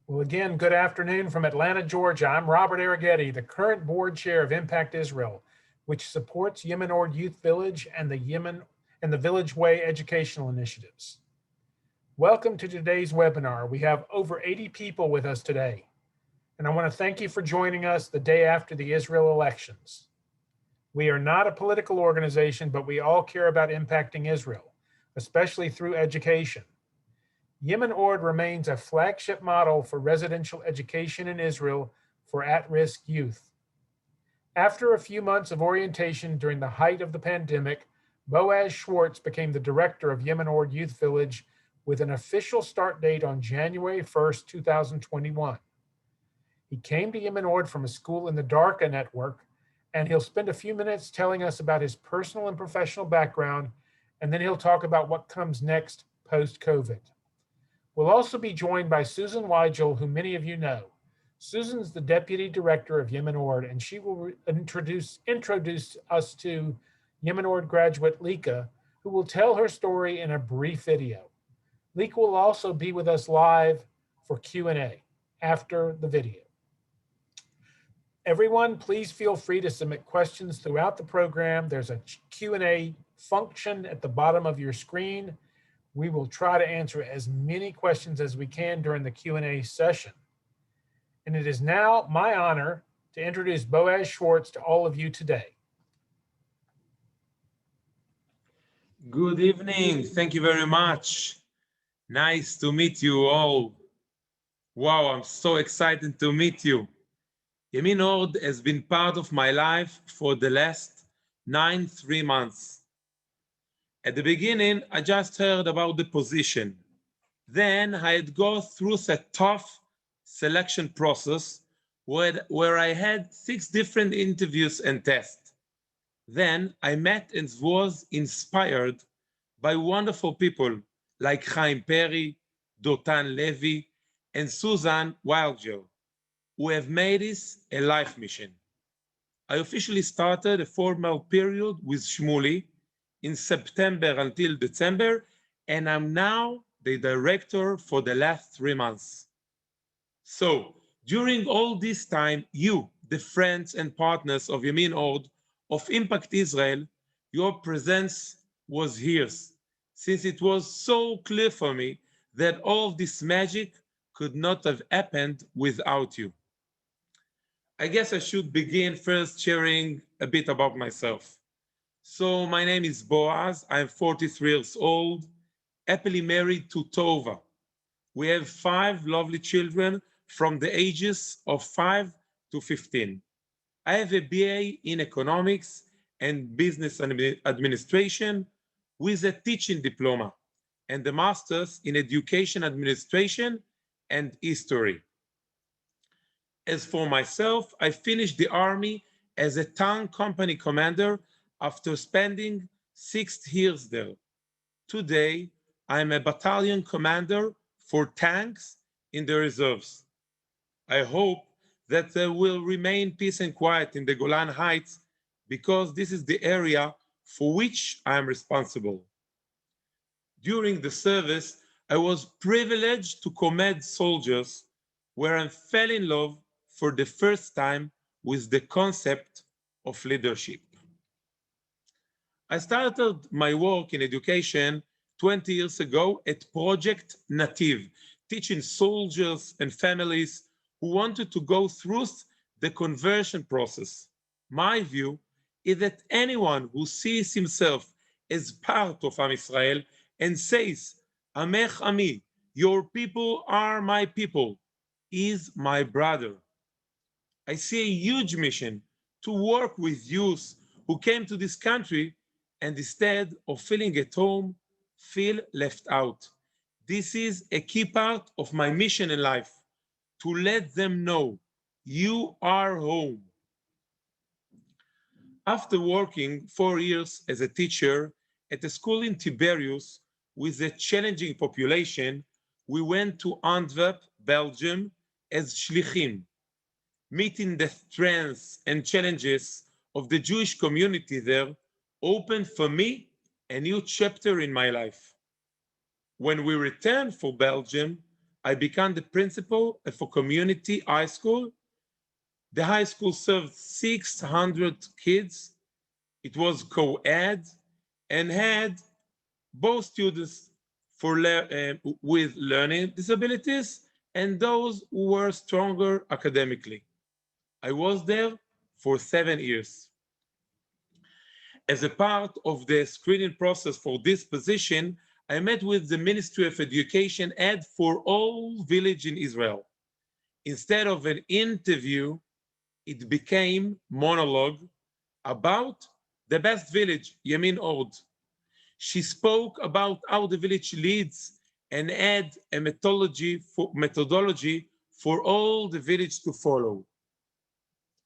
Well, again, good afternoon from Atlanta, Georgia. I'm Robert Arrighetti, the current board chair of Impact Israel, which supports Imminord Youth Village and the Village Way educational initiatives. Welcome to today's webinar. We have over 80 people with us today, and I want to thank you for joining us the day after the Israel elections. We are not a political organization, but we all care about impacting Israel, especially through education. Imminord remains a flagship model for residential education in Israel for at-risk youth. After a few months of orientation during the height of the pandemic, Boaz Schwartz became the director of Imminord Youth Village with an official start date on January 1st, 2021. He came to Imminord from a school in the DARCA network, and he'll spend a few minutes telling us about his personal and professional background, and then he'll talk about what comes next post-COVID. We'll also be joined by Susan Weigel, who many of you know. Susan's the deputy director of Imminord, and she will introduce us to Imminord graduate Lika, who will tell her story in a brief video. Lika will also be with us live for Q&A after the video. Everyone, please feel free to submit questions throughout the program. There's a Q&A function at the bottom of your screen. We will try to answer as many questions as we can during the Q&A session. And it is now my honor to introduce Boaz Schwartz to all of you today. Good evening. Thank you very much. Nice to meet you all. Wow, I'm so excited to meet you. Imminord has been part of my life for the last 3 months. At the beginning, I just heard about the position. Then I had gone through a tough selection process where I had 6 different interviews and tests. Then I met and was inspired by wonderful people like Chaim Perry, Dotan Levy, and Susan Weigel, who have made this a life mission. I officially started a formal period with Shmuley in September until December, and I'm now the director for the last 3 months. So during all this time, you, the friends and partners of Imminord, of Impact Israel, your presence was here, since it was so clear for me that all of this magic could not have happened without you. I guess I should begin first sharing a bit about myself. So my name is Boaz. I'm 43 years old, happily married to Tova. We have 5 lovely children from the ages of 5 to 15. I have a BA in economics and business administration with a teaching diploma and a master's in education administration and history. As for myself, I finished the army as a tank company commander after spending 6 years there. Today, I'm a battalion commander for tanks in the reserves. I hope that there will remain peace and quiet in the Golan Heights because this is the area for which I am responsible. During the service, I was privileged to command soldiers where I fell in love for the first time with the concept of leadership. I started my work in education 20 years ago at Project Nativ, teaching soldiers and families who wanted to go through the conversion process. My view is that anyone who sees himself as part of Am Israel and says, Amech Ami, your people are my people, is my brother. I see a huge mission to work with youth who came to this country and instead of feeling at home, feel left out. This is a key part of my mission in life, to let them know you are home. After working 4 years as a teacher at a school in Tiberias with a challenging population, we went to Antwerp, Belgium as shlichim, meeting the strengths and challenges of the Jewish community there opened for me a new chapter in my life. When we returned for Belgium, I became the principal of a community high school. The high school served 600 kids. It was co-ed and had both students with learning disabilities and those who were stronger academically. I was there for 7 years. As a part of the screening process for this position, I met with the Ministry of Education head for all village in Israel. Instead of an interview, it became monologue about the best village, Yemin. She spoke about how the village leads and had a methodology for all the village to follow.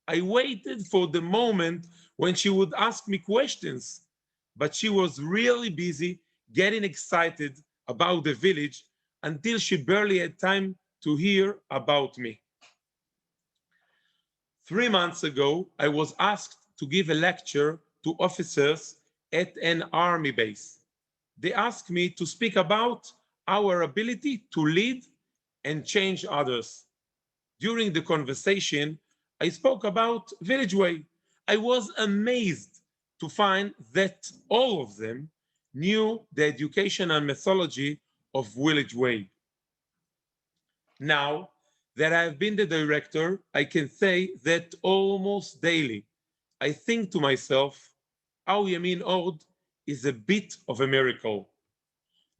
I waited for the moment when she would ask me questions, but she was really busy getting excited about the village until she barely had time to hear about me. 3 months ago, I was asked to give a lecture to officers at an army base. They asked me to speak about our ability to lead and change others. During the conversation, I spoke about Village Way. I was amazed to find that all of them knew the educational methodology of Village Way. Now that I've been the director, I can say that almost daily, I think to myself, how Imminord is a bit of a miracle.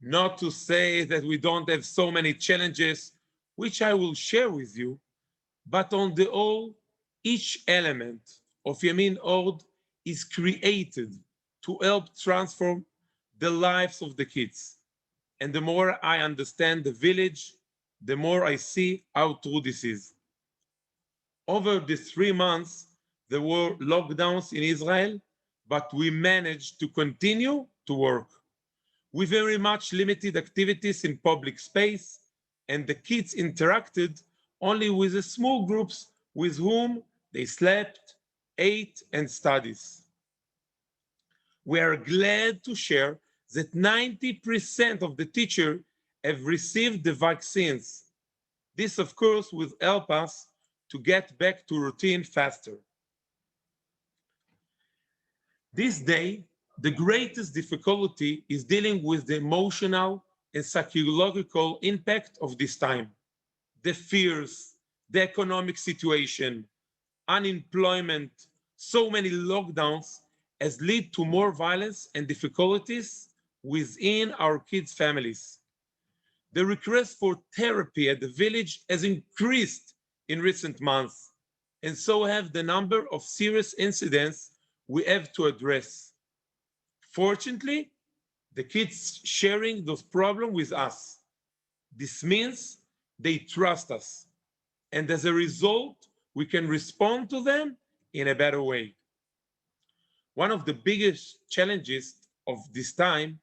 Not to say that we don't have so many challenges, which I will share with you, but on the whole, each element of Imminord is created to help transform the lives of the kids. And the more I understand the village, the more I see how true this is. Over these 3 months, there were lockdowns in Israel, but we managed to continue to work. We very much limited activities in public space, and the kids interacted only with the small groups with whom they slept, ate, and studied. We are glad to share that 90% of the teachers have received the vaccines. This, of course, will help us to get back to routine faster. This day, the greatest difficulty is dealing with the emotional and psychological impact of this time. The fears, the economic situation, unemployment, so many lockdowns has led to more violence and difficulties within our kids' families. The request for therapy at the village has increased in recent months, and so have the number of serious incidents we have to address. Fortunately, the kids sharing those problems with us. This means they trust us, and as a result, we can respond to them in a better way. One of the biggest challenges of this time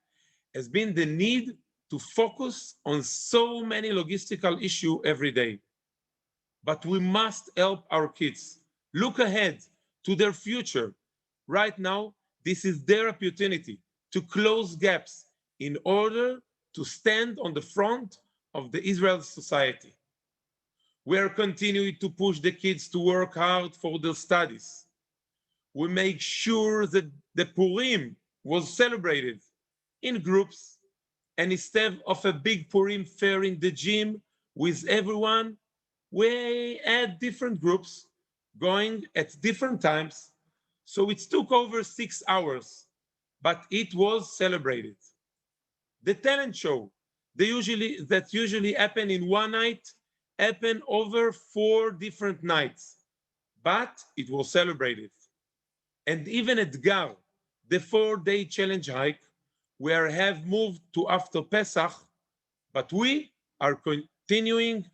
has been the need to focus on so many logistical issues every day. But we must help our kids look ahead to their future. Right now, this is their opportunity to close gaps in order to stand on the front of the Israeli society. We are continuing to push the kids to work hard for their studies. We make sure that the Purim was celebrated in groups, and instead of a big Purim fair in the gym with everyone, we had different groups going at different times. So it took over 6 hours, but it was celebrated. The talent show, that usually happen in one night, happened over 4 different nights, but it was celebrated. And even at Gar, the 4-day challenge hike, we have moved to after Pesach, but we are continuing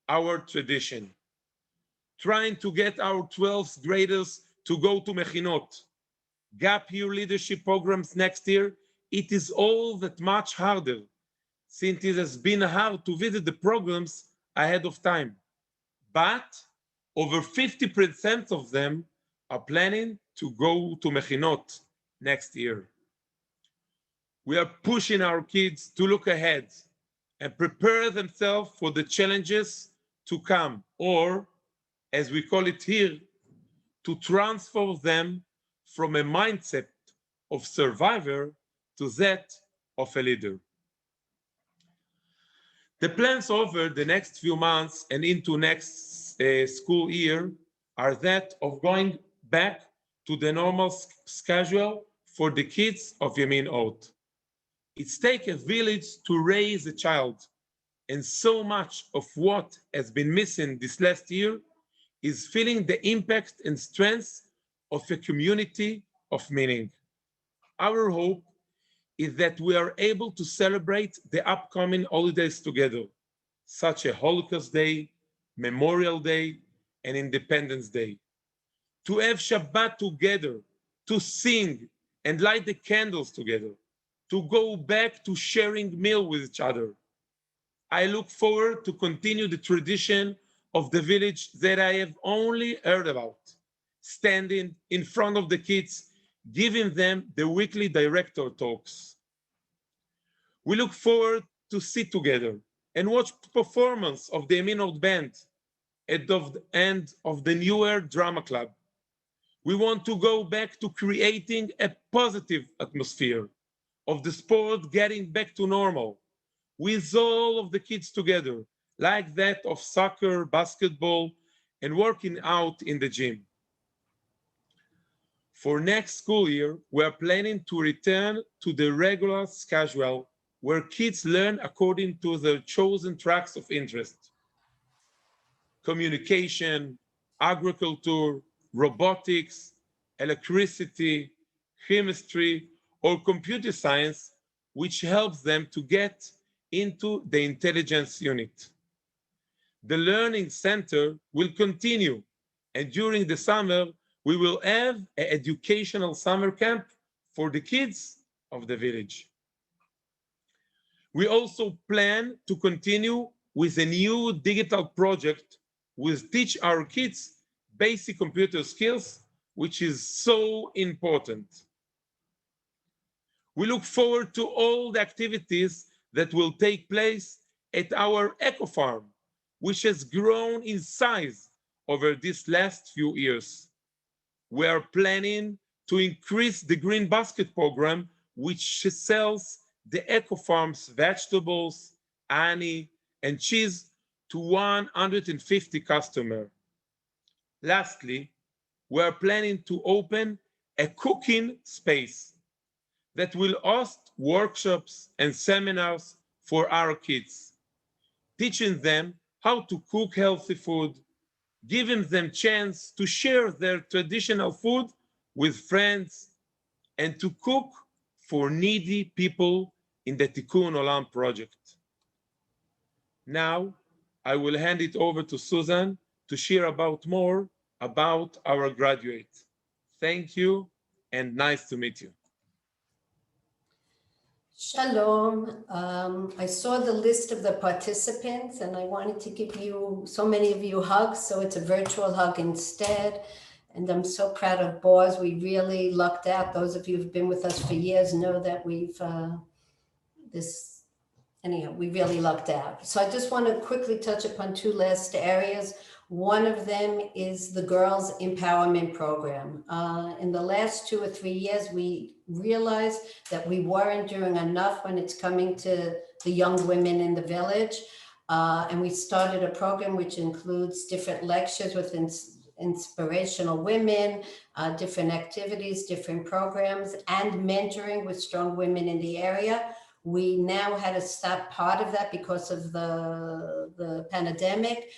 our tradition, trying to get our 12th graders to go to Mechinot, gap year leadership programs next year. It is all that much harder, since it has been hard to visit the programs ahead of time. But over 50% of them are planning to go to Mechinot next year. We are pushing our kids to look ahead, and prepare themselves for the challenges to come, or as we call it here, to transform them from a mindset of survivor to that of a leader. The plans over the next few months and into next school year are that of going back to the normal schedule for the kids of Imminord. It's take a village to raise a child, and so much of what has been missing this last year is feeling the impact and strength of a community of meaning. Our hope is that we are able to celebrate the upcoming holidays together, such as Holocaust Day, Memorial Day, and Independence Day. To have Shabbat together, to sing and light the candles together, to go back to sharing meal with each other. I look forward to continue the tradition of the village that I have only heard about, standing in front of the kids, giving them the weekly director talks. We look forward to sit together and watch performance of the Imminord band at the end of the newer drama club. We want to go back to creating a positive atmosphere of the sport getting back to normal with all of the kids together, like that of soccer, basketball, and working out in the gym. For next school year, we are planning to return to the regular schedule where kids learn according to their chosen tracks of interest. Communication, agriculture, robotics, electricity, chemistry, or computer science, which helps them to get into the intelligence unit. The Learning Center will continue, and during the summer, we will have an educational summer camp for the kids of the village. We also plan to continue with a new digital project which teach our kids basic computer skills, which is so important. We look forward to all the activities that will take place at our eco farm, which has grown in size over these last few years. We are planning to increase the Green Basket program, which sells the eco farm's vegetables, honey, and cheese to 150 customers. Lastly, we are planning to open a cooking space that will host workshops and seminars for our kids, teaching them how to cook healthy food, giving them chance to share their traditional food with friends, and to cook for needy people in the Tikkun Olam project. Now, I will hand it over to Susan to share more about our graduate. Thank you, and nice to meet you. Shalom. I saw the list of the participants and I wanted to give you, so many of you, hugs, so it's a virtual hug instead. And I'm so proud of Boaz. We really lucked out. Those of you who've been with us for years know that we really lucked out. So I just want to quickly touch upon two last areas. One of them is the Girls Empowerment Program. In the last 2 or 3 years, we realized that we weren't doing enough when it's coming to the young women in the village. And we started a program which includes different lectures with inspirational women, different activities, different programs, and mentoring with strong women in the area. We now had to stop part of that because of the pandemic.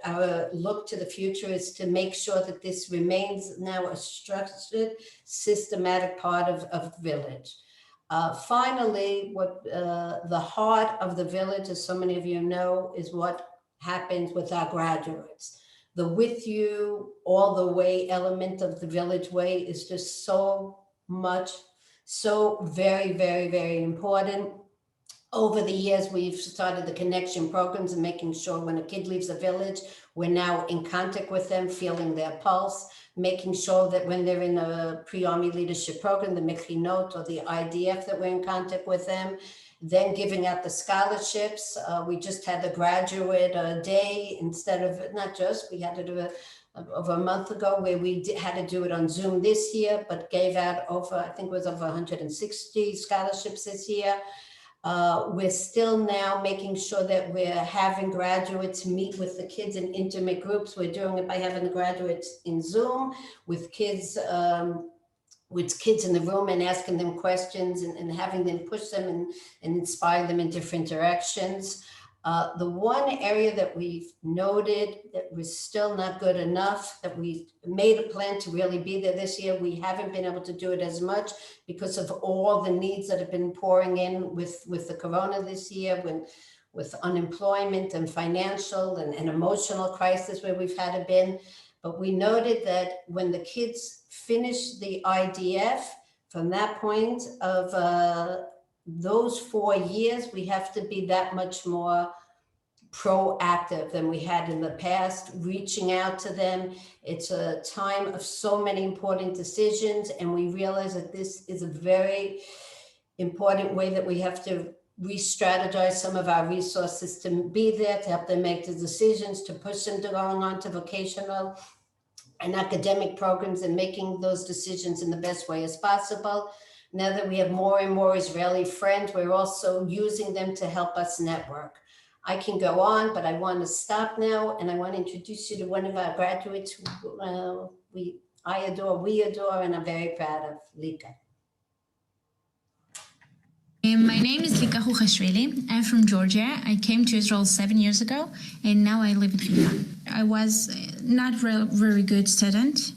Our look to the future is to make sure that this remains now a structured, systematic part of the village. Finally, what the heart of the village, as so many of you know, is what happens with our graduates. The with you all the way element of the village way is just so much, so very, very, very important. Over the years, we've started the connection programs and making sure when a kid leaves the village, we're now in contact with them, feeling their pulse, making sure that when they're in a pre-army leadership program, the Mechinot or the IDF, that we're in contact with them. then giving out the scholarships. We just had the graduate day instead of, not just, we had to do it over a month ago where we had to do it on Zoom this year, but gave out over, I think it was over 160 scholarships this year. We're still now making sure that we're having graduates meet with the kids in intimate groups. We're doing it by having the graduates in Zoom with kids in the room and asking them questions and having them push them and inspire them in different directions. The one area that we've noted that was still not good enough, that we made a plan to really be there this year, we haven't been able to do it as much because of all the needs that have been pouring in with the corona this year, with unemployment and financial and emotional crisis where we've had to been. But we noted that when the kids finish the IDF, from that point of those 4 years, we have to be that much more proactive than we had in the past, reaching out to them. It's a time of so many important decisions, and we realize that this is a very important way that we have to re-strategize some of our resources to be there, to help them make the decisions, to push them to going on to vocational and academic programs and making those decisions in the best way as possible. Now that we have more and more Israeli friends, we're also using them to help us network. I can go on, but I want to stop now, and I want to introduce you to one of our graduates who I adore, we adore, and I'm very proud of, Lika. My name is Lika Huchashvili. I'm from Georgia. I came to Israel 7 years ago, and now I live in Haifa. I was not very good student,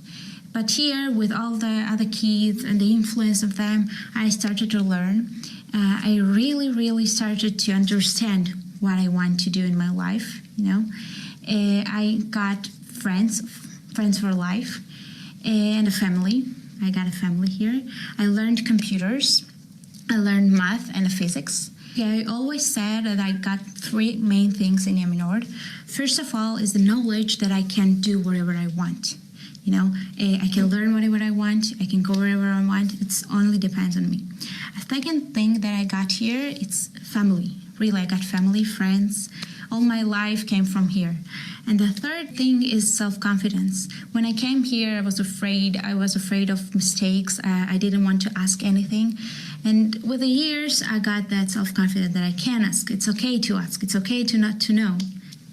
but here, with all the other kids and the influence of them, I started to learn. I really started to understand what I want to do in my life, I got friends for life, and a family. I got a family here. I learned computers. I learned math and physics. I always said that I got 3 main things in Imminord. First of all is the knowledge that I can do whatever I want. I can learn whatever I want. I can go wherever I want. It only depends on me. A second thing that I got here, it's family. Really, I got family, friends. All my life came from here. And the third thing is self-confidence. When I came here, I was afraid. I was afraid of mistakes. I didn't want to ask anything. And with the years, I got that self-confidence that I can ask. It's okay to ask. It's okay to not to know.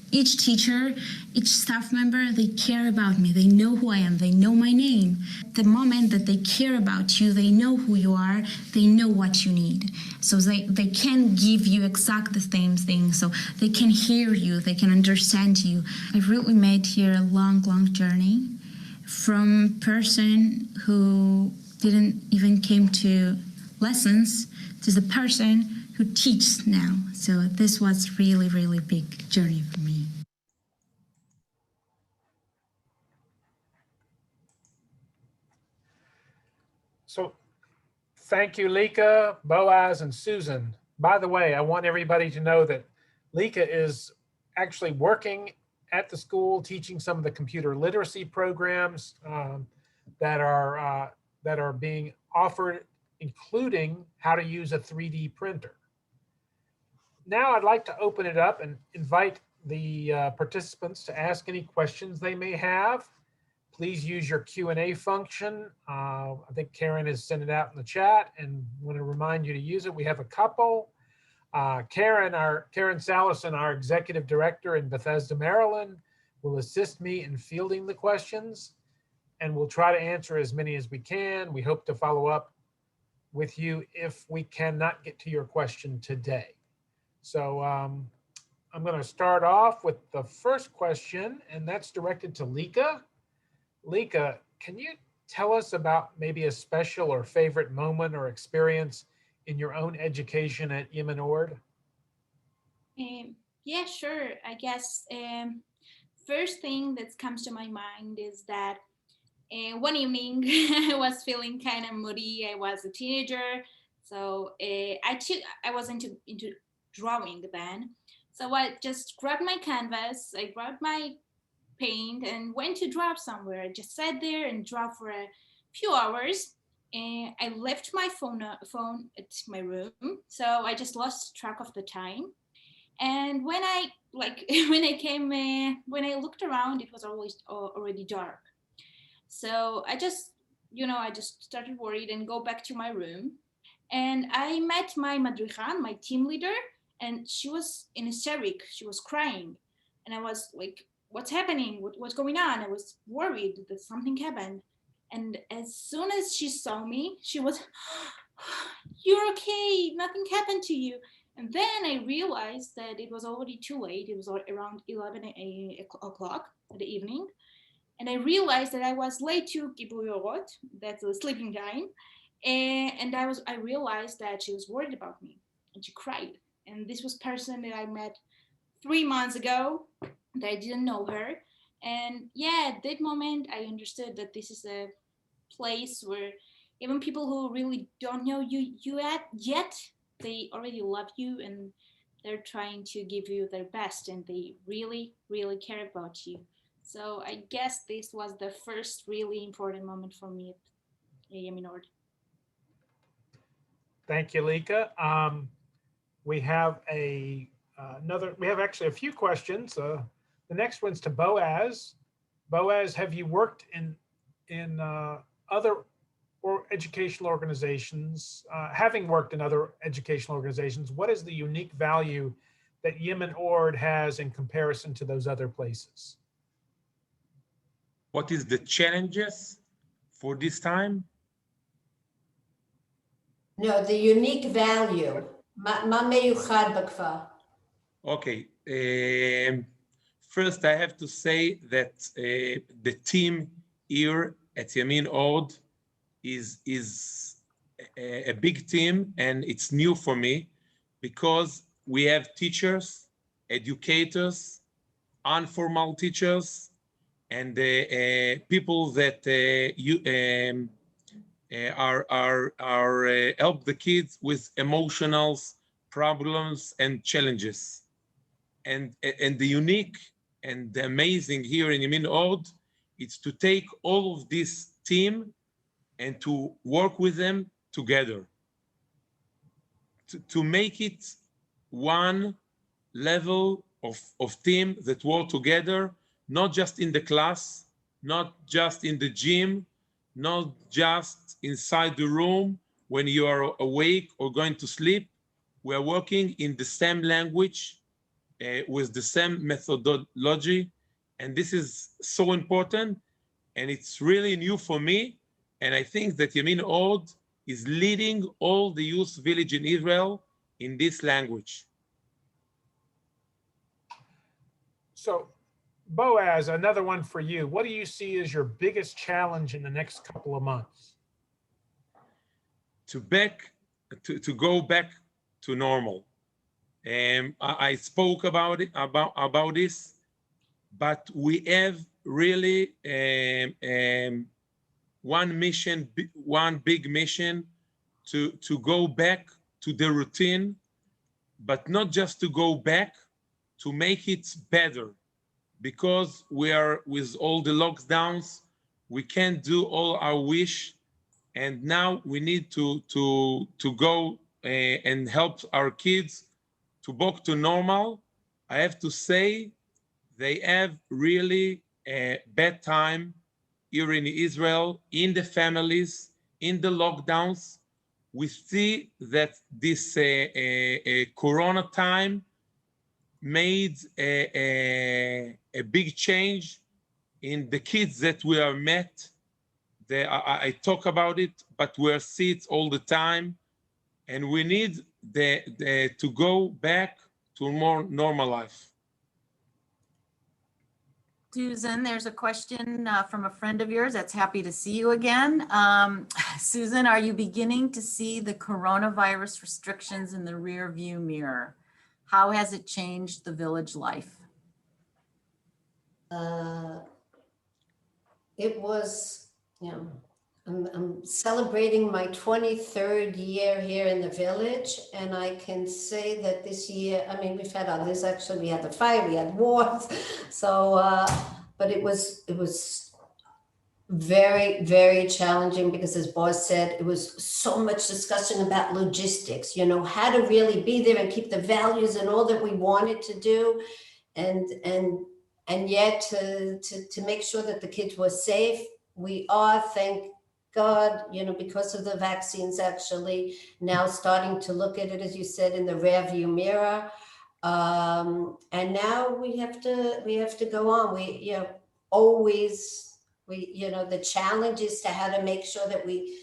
Each teacher, each staff member, they care about me. They know who I am. They know my name. The moment that they care about you, they know who you are. They know what you need. So they can give you exactly the same thing. So they can hear you. They can understand you. I've really made here a long journey from person who didn't even came to lessons to the person who teaches now. So this was really big journey for me. So thank you, Lika, Boaz, and Susan. By the way, I want everybody to know that Lika is actually working at the school, teaching some of the computer literacy programs that are being offered, including how to use a 3D printer. Now I'd like to open it up and invite the participants to ask any questions they may have. Please use your Q&A function. I think Karen has sent it out in the chat and want to remind you to use it. We have a couple. Karen Salison, our executive director in Bethesda, Maryland, will assist me in fielding the questions, and we'll try to answer as many as we can. We hope to follow up with you if we cannot get to your question today. So I'm going to start off with the first question, and that's directed to Lika. Lika, can you tell us about maybe a special or favorite moment or experience in your own education at Imminord? Yeah, sure. I guess first thing that comes to my mind is that one evening I was feeling kind of moody. I was a teenager, so I was into drawing then. So I just grabbed my canvas, I grabbed my paint and went to draw somewhere. I just sat there and draw for a few hours. And I left my phone at my room, so I just lost track of the time. And when I when I looked around, it was already dark. So I just started worried and go back to my room. And I met my madrichan, my team leader, and she was in hysteric. She was crying. And I was like, what's happening? What's going on? I was worried that something happened. And as soon as she saw me, she was, you're okay. Nothing happened to you. And then I realized that it was already too late. It was around 11 o'clock in the evening. And I realized that I was late to Kibbutz, that's the sleeping time. And I realized that she was worried about me and she cried. And this was a person that I met 3 months ago, that I didn't know her. And yeah, at that moment, I understood that this is a place where even people who really don't know you yet, they already love you and they're trying to give you their best and they really, really care about you. So I guess this was the first really important moment for me at Imminord. Thank you, Lika. We have we have actually a few questions. The next one's to Boaz. Boaz, have you worked in other educational organizations? Having worked in other educational organizations, what is the unique value that Imminord has in comparison to those other places? What is the challenges for this time? No, the unique value. מה מיוחד בכפר? Okay. First, I have to say that the team here at Imminord is a big team, and it's new for me because we have teachers, educators, informal teachers, and people that help the kids with emotional problems and challenges. And the unique and the amazing here in Imminord, it's to take all of this team and to work with them together, to make it one level of team that work together, not just in the class, not just in the gym, not just inside the room when you are awake or going to sleep. We are working in the same language, with the same methodology, and this is so important, and it's really new for me. And I think that Imminord is leading all the youth village in Israel in this language. So, Boaz, another one for you. What do you see as your biggest challenge in the next couple of months? To go back to normal. I spoke about this, but we have really one mission, one big mission, to go back to the routine, but not just to go back, to make it better, because we are with all the lockdowns, we can't do all our wish, and now we need to go and help our kids to back to normal. I have to say, they have really a bad time here in Israel, in the families, in the lockdowns. We see that this Corona time made a big change in the kids that we are met. I talk about it, but we see it all the time, and we need to go back to a more normal life. Susan, there's a question from a friend of yours that's happy to see you again. Susan, are you beginning to see the coronavirus restrictions in the rear view mirror? How has it changed the village life? It was, I'm celebrating my 23rd year here in the village, and I can say that this year, I mean, we've had others, actually, we had the fire, we had wars, so, but it was Very, very challenging because, as Boaz said, it was so much discussion about logistics, you know, how to really be there and keep the values and all that we wanted to do. And yet to make sure that the kids were safe. We are, thank God, you know, because of the vaccines, actually now starting to look at it, as you said, in the rear view mirror. And now we have to go on. We, you know, always, you know, the challenge is to how to make sure that we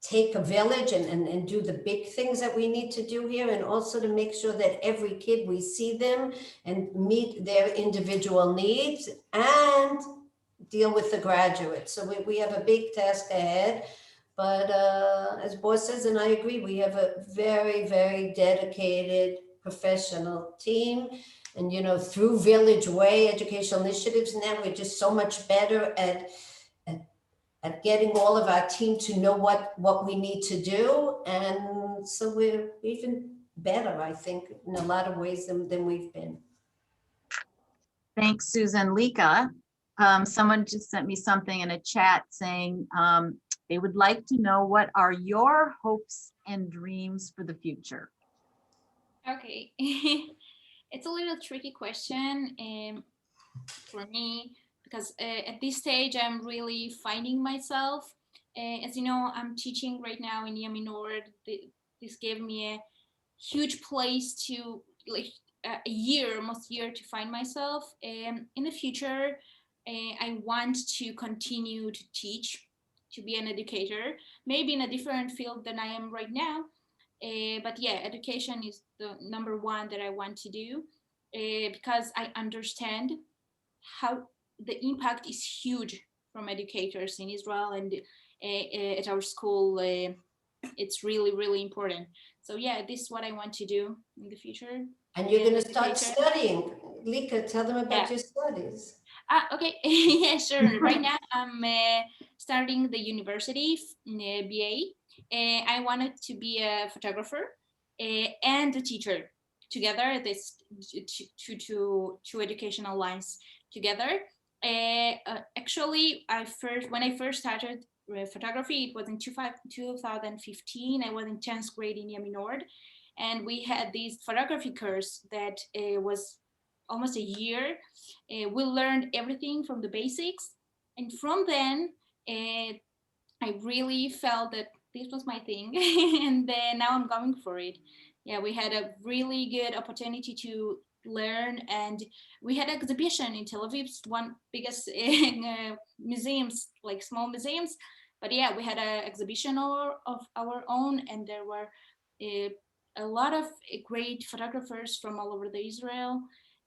take a village and do the big things that we need to do here, and also to make sure that every kid, we see them and meet their individual needs and deal with the graduates. So we have a big task ahead. But as Boaz says, and I agree, we have a very, very dedicated professional team. And, you know, through Village Way Educational Initiatives, now we're just so much better at getting all of our team to know what we need to do. And so we're even better, I think, in a lot of ways than we've been. Thanks, Susan. Lika, someone just sent me something in a chat saying they would like to know, what are your hopes and dreams for the future? Okay. It's a little tricky question for me, because at this stage, I'm really finding myself. As you know, I'm teaching right now in Imminord. This gave me a huge place to, like, a year, almost year, to find myself. In the future, I want to continue to teach, to be an educator, maybe in a different field than I am right now. But yeah, education is the number one that I want to do, because I understand how the impact is huge from educators in Israel, and at our school, it's really, really important. So yeah, this is what I want to do in the future. And you're going to start Educator. studying. Lika, tell them about your studies. Okay. Yeah, sure. Right now, I'm starting the university, BA. I wanted to be a photographer and a teacher together. This two educational lines together. Actually, when I first started photography, it was in 2015. I was in 10th grade in Yemin, and we had this photography course that was almost a year. We learned everything from the basics, and from then I really felt that this was my thing. And then now I'm going for it. Yeah, we had a really good opportunity to learn, and we had an exhibition in Tel Aviv's one biggest museums, like small museums. But yeah, we had an exhibition of our own, and there were a lot of great photographers from all over the Israel.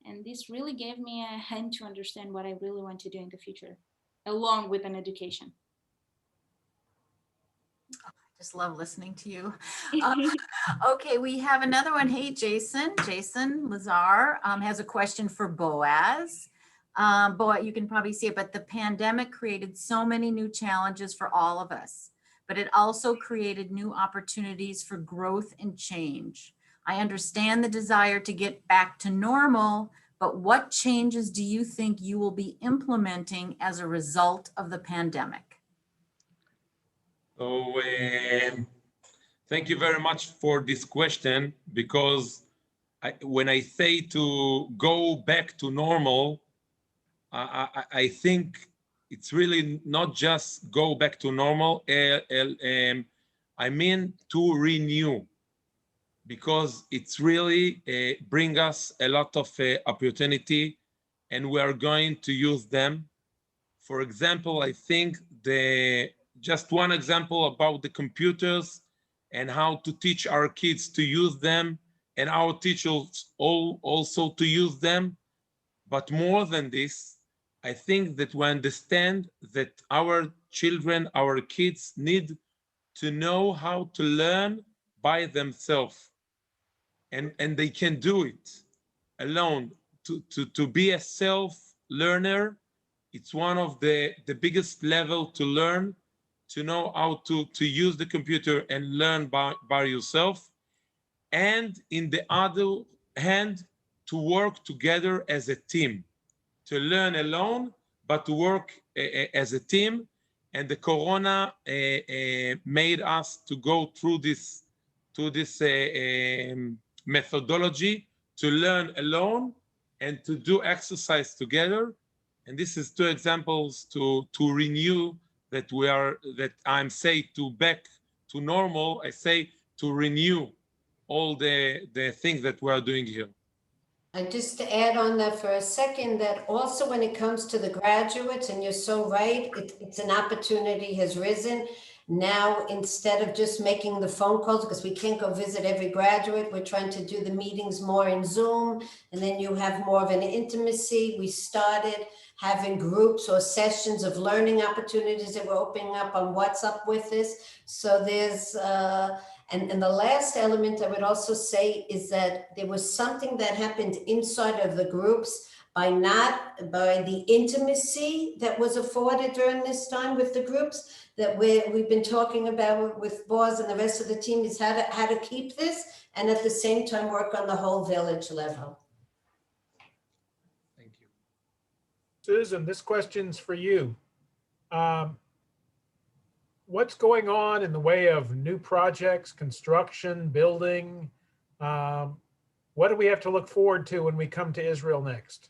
And this really gave me a hint to understand what I really want to do in the future, along with an education. Just love listening to you. Okay, we have another one. Hey, Jason. Jason Lazar has a question for Boaz. Boaz, you can probably see it, but the pandemic created so many new challenges for all of us, but it also created new opportunities for growth and change. I understand the desire to get back to normal, but what changes do you think you will be implementing as a result of the pandemic? So thank you very much for this question, because when I say to go back to normal, I think it's really not just go back to normal. I mean to renew, because it's really bring us a lot of opportunity, and we are going to use them. For example, I think just one example about the computers and how to teach our kids to use them, and our teachers also to use them. But more than this, I think that we understand that our children, our kids need to know how to learn by themselves. And they can do it alone. To be a self-learner, it's one of the biggest level to learn, to know how to use the computer and learn by yourself. And in the other hand, to work together as a team, to learn alone, but to work as a team. and the Corona made us to go through this methodology to learn alone and to do exercise together. And this is two examples to renew that I'm say to back to normal. I say to renew all the things that we are doing here. And just to add on that for a second, that also when it comes to the graduates, and you're so right, it's an opportunity has risen. Now, instead of just making the phone calls, because we can't go visit every graduate, we're trying to do the meetings more in Zoom, and then you have more of an intimacy. We started having groups or sessions of learning opportunities that we're opening up on WhatsApp with this. So there's, and the last element I would also say is that there was something that happened inside of the groups by the intimacy that was afforded during this time with the groups that we've been talking about with Boaz and the rest of the team is how to keep this and at the same time work on the whole village level. Thank you. Susan, this question's for you. What's going on in the way of new projects, construction, building? What do we have to look forward to when we come to Israel next?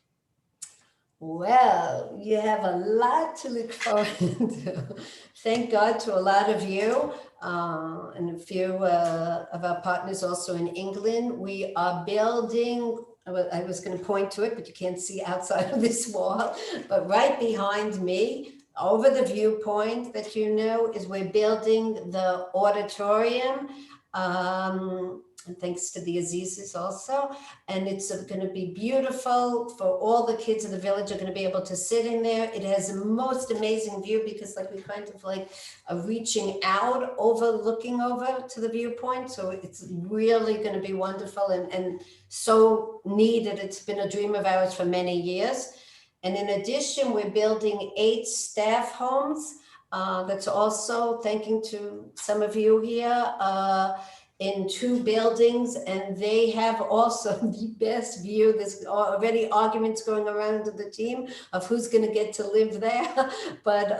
Well, you have a lot to look forward to. Thank God to a lot of you and a few of our partners also in England. We are building, I was going to point to it, but you can't see outside of this wall, but right behind me, over the viewpoint that you know, is we're building the auditorium. And thanks to the Azizis also. And it's going to be beautiful for all the kids of the village are going to be able to sit in there. It has the most amazing view because like we kind of like reaching out, looking over to the viewpoint. So it's really going to be wonderful and so needed. It's been a dream of ours for many years. And in addition, we're building 8 staff homes. That's also thanking to some of you here. In 2 buildings, and they have also the best view. There's already arguments going around the team of who's going to get to live there, but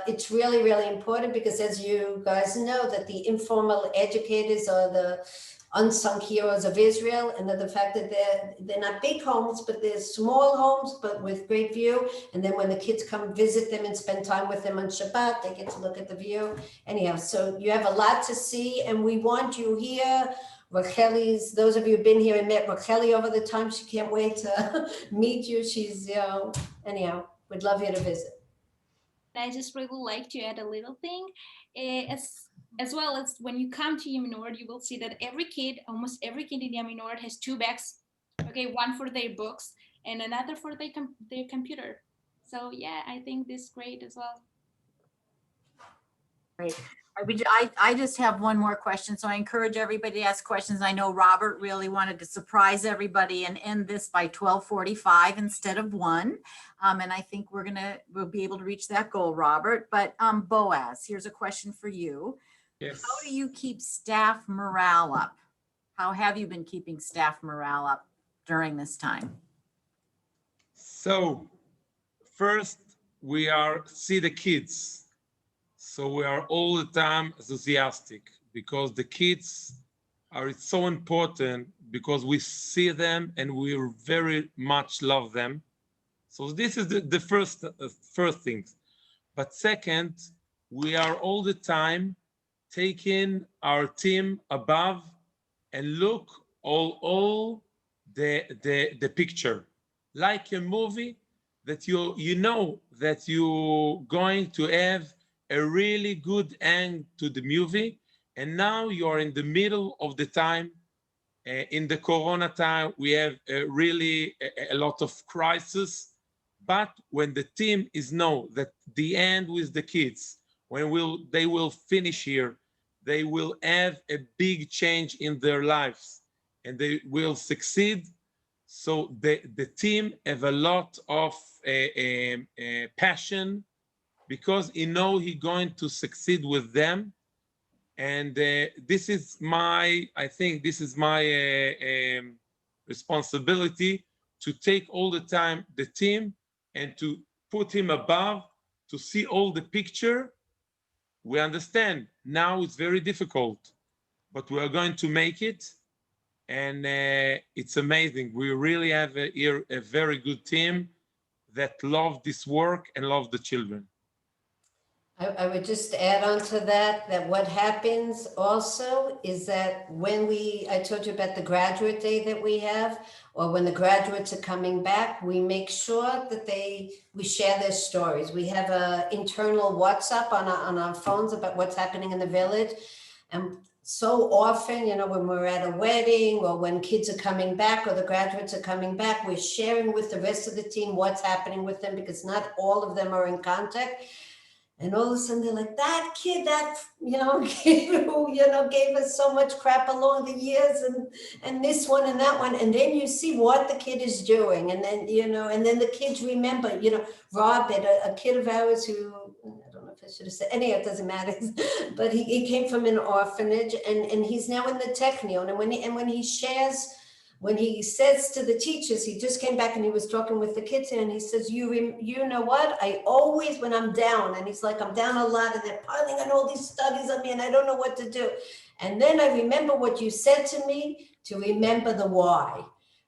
it's really, really important because as you guys know that the informal educators are the unsung heroes of Israel, and the fact that they're not big homes, but they're small homes, but with great view. And then when the kids come visit them and spend time with them on Shabbat, they get to look at the view. Anyhow, so you have a lot to see, and we want you here. Racheli's, those of you who've been here and met Racheli over the time, she can't wait to meet you. She's, anyhow, we'd love you to visit. I just really like to add a little thing. As well as when you come to Imminord, you will see that almost every kid in Imminord has 2 bags. Okay, one for their books and another for their computer. So yeah, I think this is great as well. Great. I just have one more question. So I encourage everybody to ask questions. I know Robert really wanted to surprise everybody and end this by 12:45 instead of 1. And I think we'll be able to reach that goal, Robert. But Boaz, here's a question for you. Yes. How do you keep staff morale up? How have you been keeping staff morale up during this time? So first we see the kids. So we are all the time enthusiastic because the kids it's so important because we see them and we very much love them. So this is the first thing. But second, we are all the time taking our team above and look all the picture, like a movie that you know that you're going to have a really good end to the movie, and now you're in the middle of the time. In the Corona time, we have really a lot of crisis, but when the team know that the end with the kids, when they will finish here, they will have a big change in their lives and they will succeed. So the team have a lot of passion because he's going to succeed with them. And this is my responsibility to take all the time the team and to put him above, to see all the picture We understand now it's very difficult, but we are going to make it. And it's amazing. We really have here a very good team that love this work and love the children. I would just add on to that, that what happens also is that when I told you about the graduate day that we have, or when the graduates are coming back, we make sure that we share their stories. We have an internal WhatsApp on our phones about what's happening in the village. And so often, you know, when we're at a wedding or when kids are coming back or the graduates are coming back, we're sharing with the rest of the team what's happening with them, because not all of them are in contact. And all of a sudden they're like, that kid, that, you know, kid who, you know, gave us so much crap along the years, and this one and that one. And then you see what the kid is doing. And then, you know, and then the kids remember, you know, Robert, a kid of ours who, I don't know if I should have said, anyhow, it doesn't matter, but he came from an orphanage, and he's now in the Technion. And when he shares, when he says to the teachers, he just came back and he was talking with the kids, and he says, you know what, I always, when I'm down, and he's like, I'm down a lot and they're piling on all these studies on me and I don't know what to do. And then I remember what you said to me, to remember the why.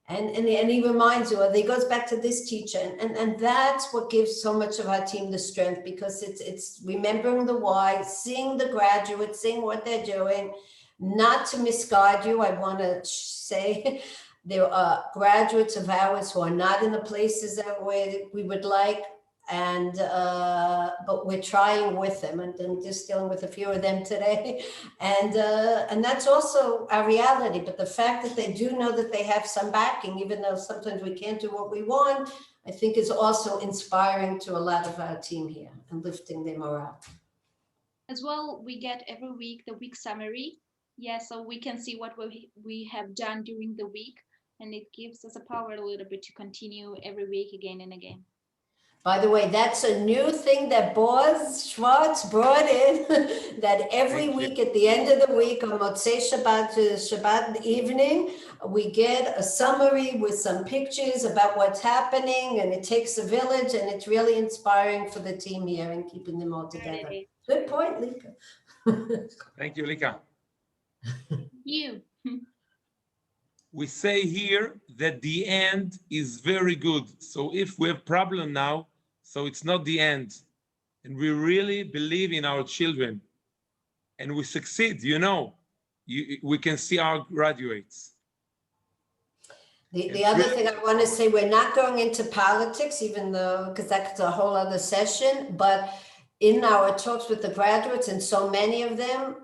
And he reminds you, or he goes back to this teacher. And that's what gives so much of our team the strength, because it's remembering the why, seeing the graduates, seeing what they're doing. Not to misguide you, I want to say there are graduates of ours who are not in the places that we would like, and but we're trying with them, and just dealing with a few of them today, and that's also our reality. But the fact that they do know that they have some backing, even though sometimes we can't do what we want, I think is also inspiring to a lot of our team here and lifting their morale. As well, we get every week the week summary. Yeah, so we can see what we have done during the week, and it gives us a power a little bit to continue every week again and again. By the way, that's a new thing that Boaz Schwartz brought in, that every week at the end of the week on Motzei Shabbat to Shabbat evening, we get a summary with some pictures about what's happening, and it takes a village, and it's really inspiring for the team here and keeping them all together. Good point, Lika. Thank you, Lika. You. We say here that the end is very good. So if we have problem now, so it's not the end. And we really believe in our children. And we succeed, you know. We can see our graduates. The other thing I want to say, we're not going into politics, even though, because that's a whole other session, but in our talks with the graduates, and so many of them,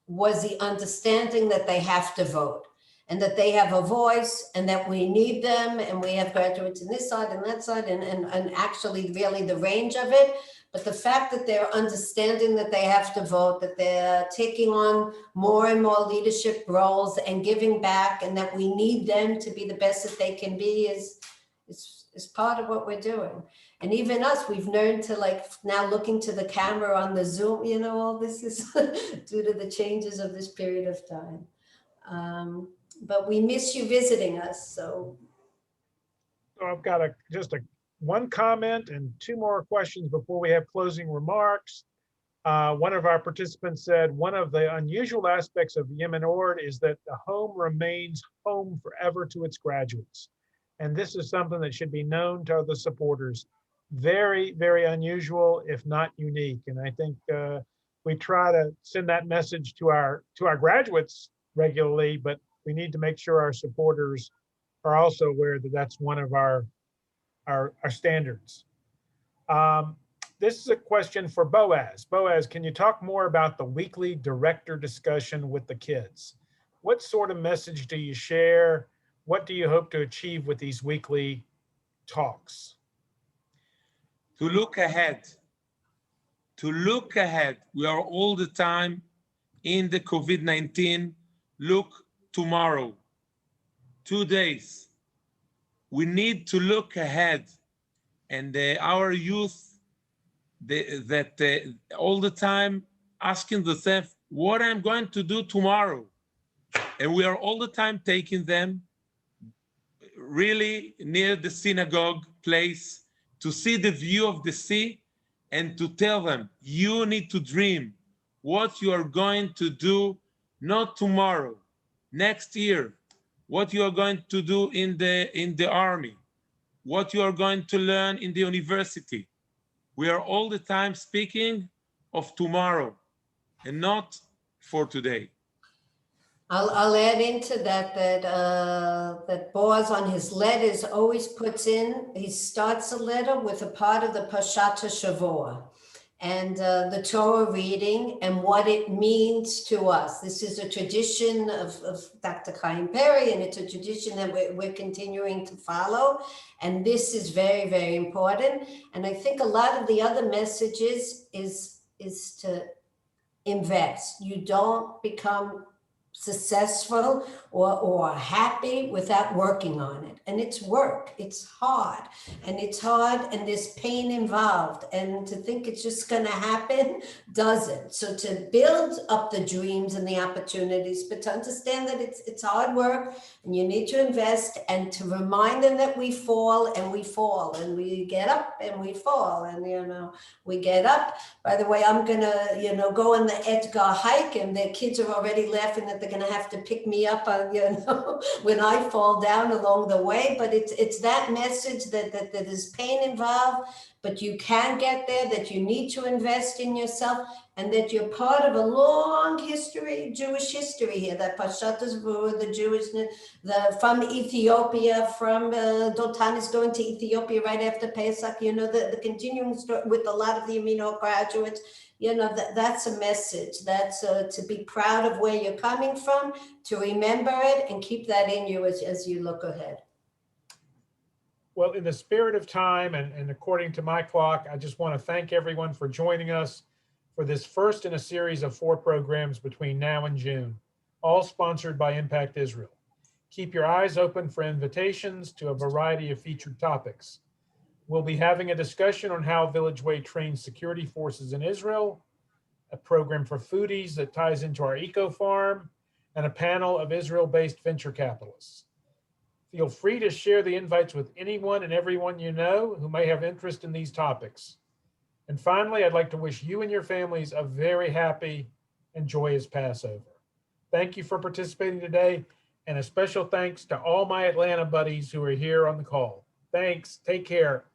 was the understanding that they have to vote, and that they have a voice, and that we need them, and we have graduates in this side and that side, and actually really the range of it. But the fact that they're understanding that they have to vote, that they're taking on more and more leadership roles and giving back, and that we need them to be the best that they can be is part of what we're doing. And even us, we've learned to, like, now looking to the camera on the Zoom, you know, all this is due to the changes of this period of time. But we miss you visiting us, so. I've got one comment and two more questions before we have closing remarks. One of our participants said, one of the unusual aspects of Imminord is that the home remains home forever to its graduates. And this is something that should be known to the supporters. Very, very unusual, if not unique. And I think we try to send that message to our graduates regularly, but we need to make sure our supporters are also aware that that's one of our standards. This is a question for Boaz. Boaz, can you talk more about the weekly director discussion with the kids? What sort of message do you share? What do you hope to achieve with these weekly talks? To look ahead. To look ahead. We are all the time in the COVID-19. Look tomorrow. 2 days. We need to look ahead. And our youth, all the time asking themselves, what I'm going to do tomorrow. And we are all the time taking them really near the synagogue place to see the view of the sea and to tell them, you need to dream. what you are going to do, not tomorrow, next year, what you are going to do in the army, what you are going to learn in the university. We are all the time speaking of tomorrow and not for today. I'll add into that Boaz on his letters always puts in, he starts a letter with a part of the Parshat Shavua and the Torah reading and what it means to us. This is a tradition of Dr. Chaim Perry, and it's a tradition that we're continuing to follow. And this is very, very important. And I think a lot of the other messages is to invest. You don't become successful or happy without working on it. And it's work, it's hard, and there's pain involved. And to think it's just gonna happen doesn't. So to build up the dreams and the opportunities, but to understand that it's hard work and you need to invest, and to remind them that we fall and we fall and we get up and we fall and we get up. By the way, I'm gonna go on the Edgar hike, and the kids are already laughing that they're gonna have to pick me up when I fall down along the way. But it's that message that there's pain involved, but you can get there, that you need to invest in yourself, and that you're part of a long history, Jewish history here, that Parshat Shavua, the Jewish, from Ethiopia, from Dotan is going to Ethiopia right after Pesach, the continuing story with a lot of the Imminord graduates, that's a message. That's to be proud of where you're coming from, to remember it and keep that in you as you look ahead. Well, in the spirit of time and according to my clock, I just want to thank everyone for joining us for this first in a series of 4 programs between now and June, all sponsored by Impact Israel. Keep your eyes open for invitations to a variety of featured topics. We'll be having a discussion on how Village Way trains security forces in Israel, a program for foodies that ties into our eco farm, and a panel of Israel-based venture capitalists. Feel free to share the invites with anyone and everyone you know who may have interest in these topics. And finally, I'd like to wish you and your families a very happy and joyous Passover. Thank you for participating today, and a special thanks to all my Atlanta buddies who are here on the call. Thanks. Take care.